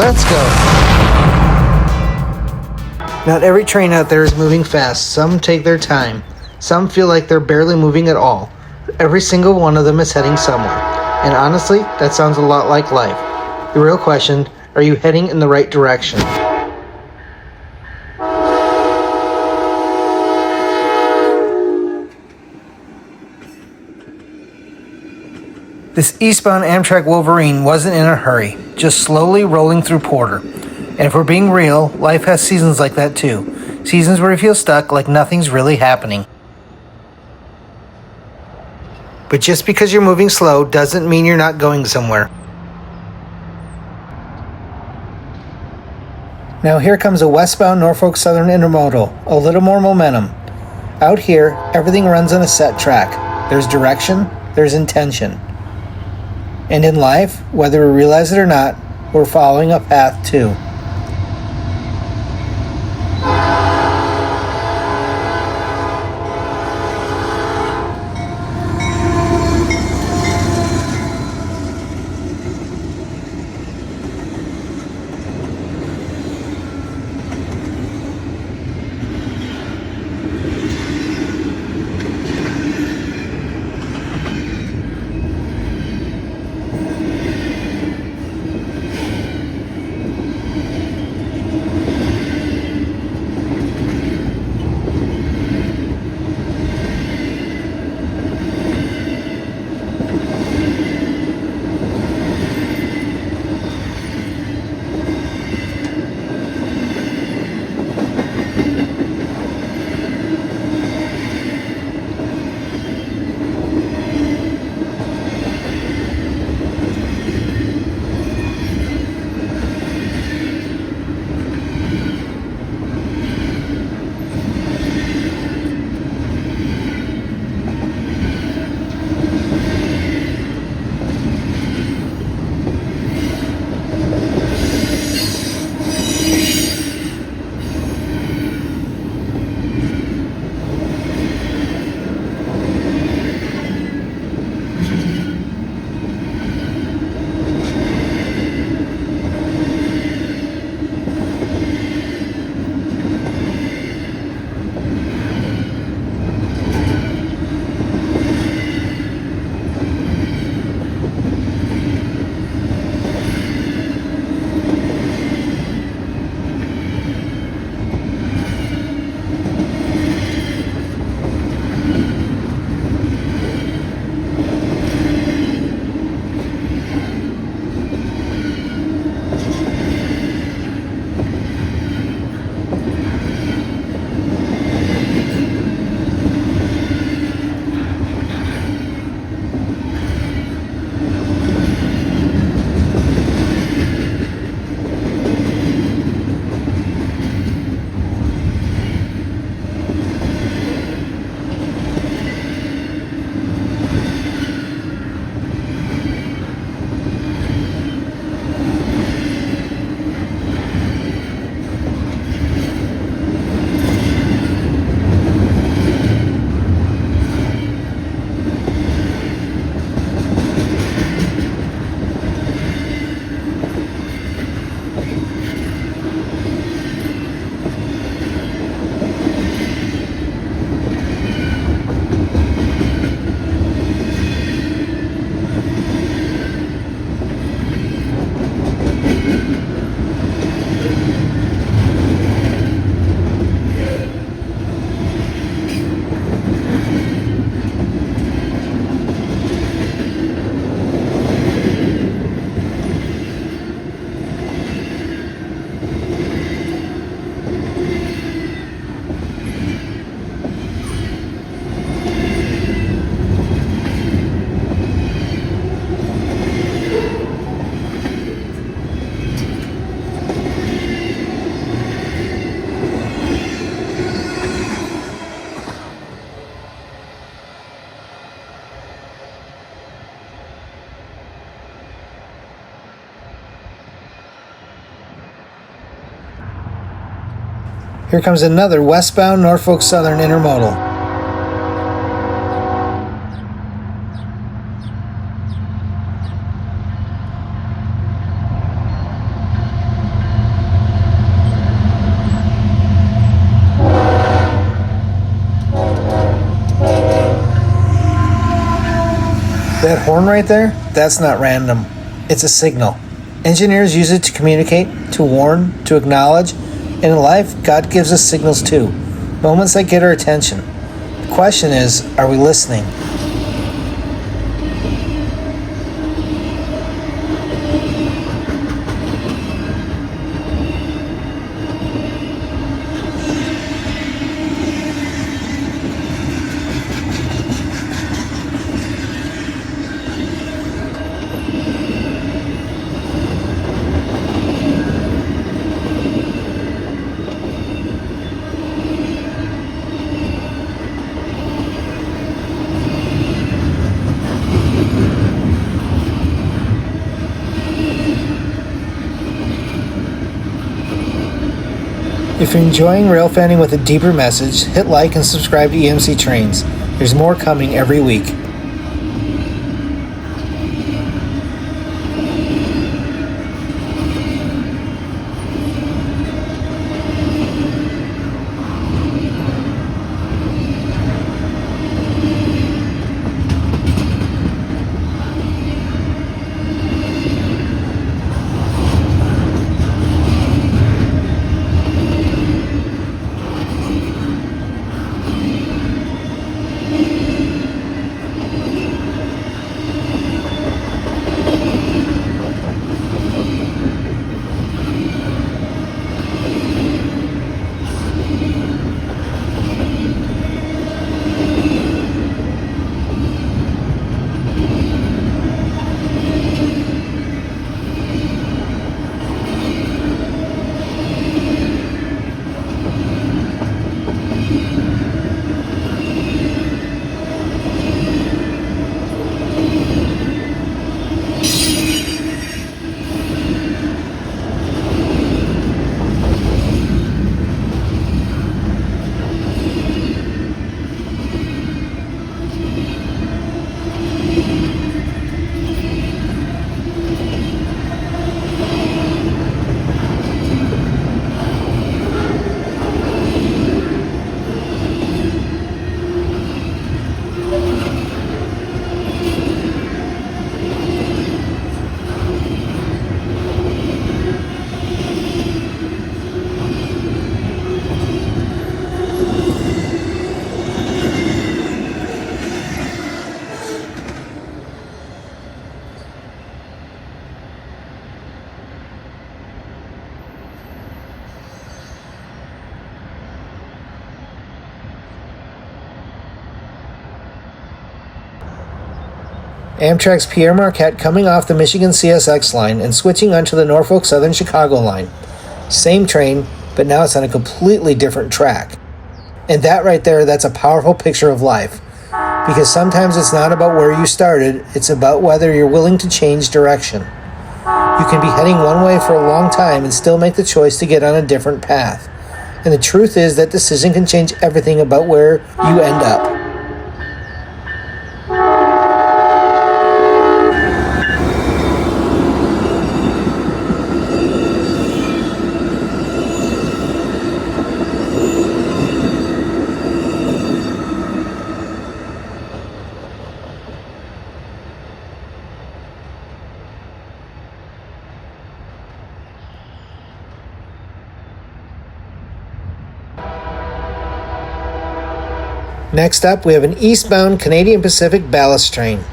Let's go! Not every train out there is moving fast. Some take their time. Some feel like they're barely moving at all. Every single one of them is heading somewhere. And honestly, that sounds a lot like life. The real question, are you heading in the right direction? This eastbound Amtrak Wolverine wasn't in a hurry, just slowly rolling through Porter. And if we're being real, life has seasons like that too. Seasons where you feel stuck, like nothing's really happening. But just because you're moving slow doesn't mean you're not going somewhere. Now here comes a westbound Norfolk Southern intermodal, a little more momentum. Out here, everything runs on a set track. There's direction, there's intention. And in life, whether we realize it or not, we're following a path too. Here comes another westbound Norfolk Southern intermodal. That horn right there, that's not random. It's a signal. Engineers use it to communicate, to warn, to acknowledge, and in life, God gives us signals too. Moments that get our attention. The question is, are we listening? If you're enjoying railfanning with a deeper message, hit like and subscribe to EMC Trains. There's more coming every week. Amtrak's Pere Marquette coming off the Michigan CSX line and switching onto the Norfolk Southern Chicago line. Same train, but now it's on a completely different track. And that right there, that's a powerful picture of life. Because sometimes it's not about where you started, it's about whether you're willing to change direction. You can be heading one way for a long time and still make the choice to get on a different path. And the truth is that decision can change everything about where you end up. Next up, we have an eastbound Canadian Pacific ballast train.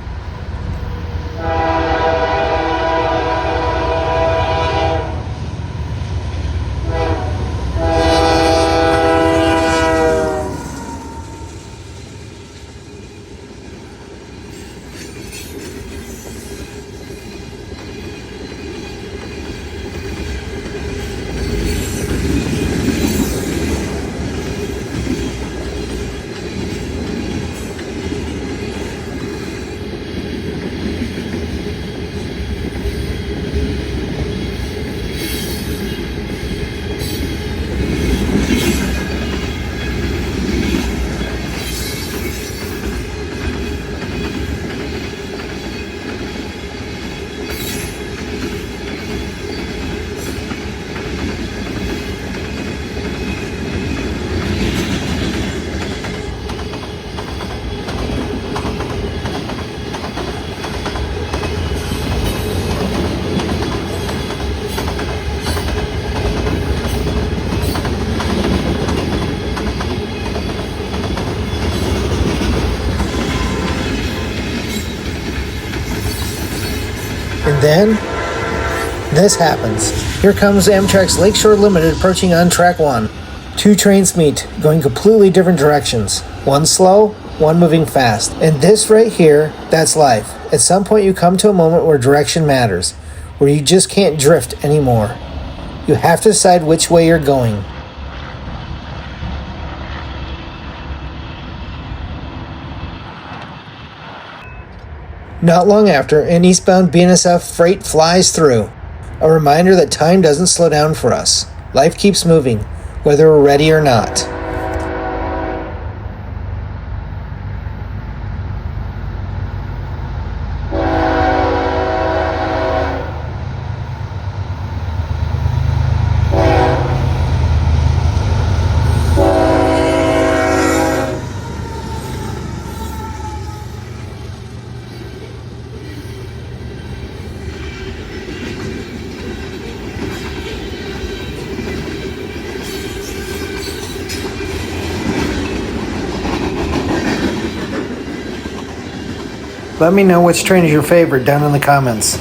And then, this happens. Here comes Amtrak's Lakeshore Limited approaching on track 1. Two trains meet, going completely different directions. One slow, one moving fast. And this right here, that's life. At some point you come to a moment where direction matters, where you just can't drift anymore. You have to decide which way you're going. Not long after, an eastbound BNSF freight flies through. A reminder that time doesn't slow down for us. Life keeps moving, whether we're ready or not. Let me know which train is your favorite down in the comments.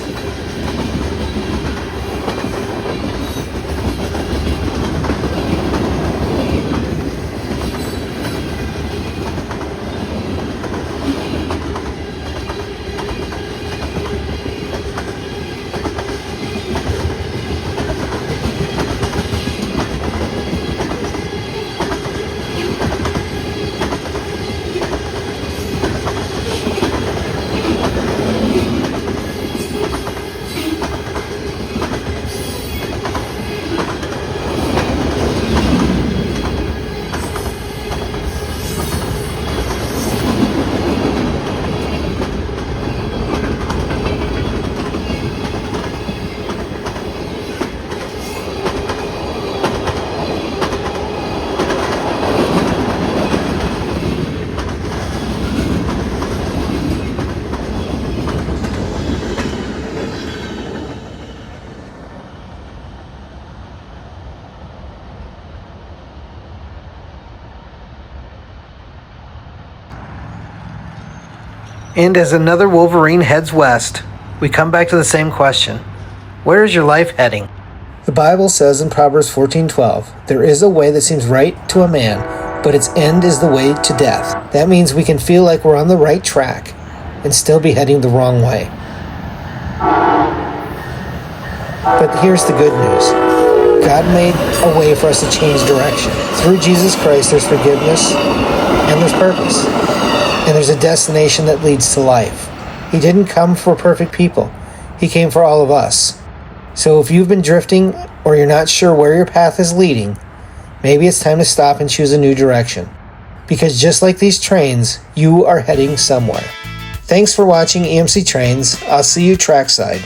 And as another Wolverine heads west, we come back to the same question. Where is your life heading? The Bible says in Proverbs 14:12, there is a way that seems right to a man, but its end is the way to death. That means we can feel like we're on the right track and still be heading the wrong way. But here's the good news. God made a way for us to change direction. Through Jesus Christ, there's forgiveness and there's purpose. And there's a destination that leads to life. He didn't come for perfect people. He came for all of us. So if you've been drifting or you're not sure where your path is leading, maybe it's time to stop and choose a new direction. Because just like these trains, you are heading somewhere. Thanks for watching EMC Trains. I'll see you trackside.